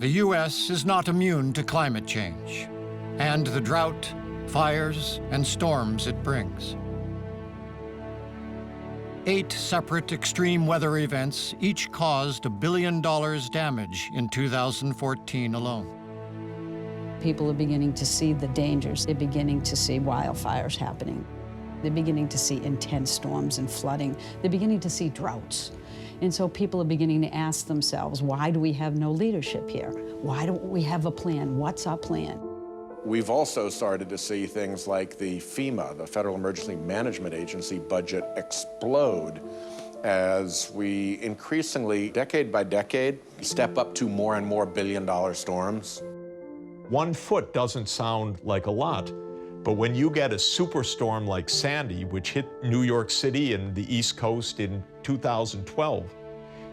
The U.S. is not immune to climate change and the drought, fires, and storms it brings. 8 separate extreme weather events each caused $1 billion damage in 2014 alone. People are beginning to see the dangers. They're beginning to see wildfires happening. They're beginning to see intense storms and flooding. They're beginning to see droughts. And so people are beginning to ask themselves, why do we have no leadership here? Why don't we have a plan? What's our plan? We've also started to see things like the FEMA, the Federal Emergency Management Agency budget, explode as we increasingly, decade by decade, step up to more and more billion-dollar storms. 1 foot doesn't sound like a lot, but when you get a superstorm like Sandy, which hit New York City and the East Coast in 2012,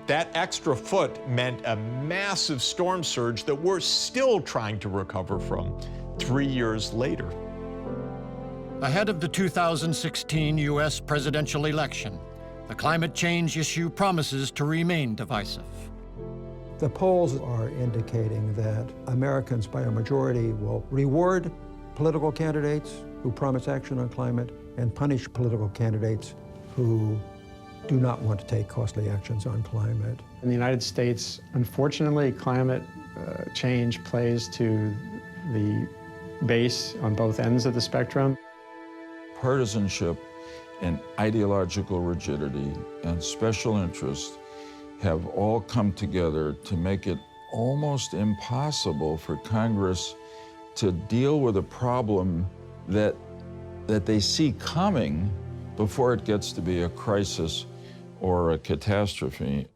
that extra foot meant a massive storm surge that we're still trying to recover from 3 years later. Ahead of the 2016 U.S. presidential election, the climate change issue promises to remain divisive. The polls are indicating that Americans, by a majority, will reward political candidates who promise action on climate and punish political candidates who do not want to take costly actions on climate. In the United States, unfortunately, climate change plays to the base on both ends of the spectrum. Partisanship and ideological rigidity and special interest have all come together to make it almost impossible for Congress to deal with a problem that they see coming before it gets to be a crisis or a catastrophe.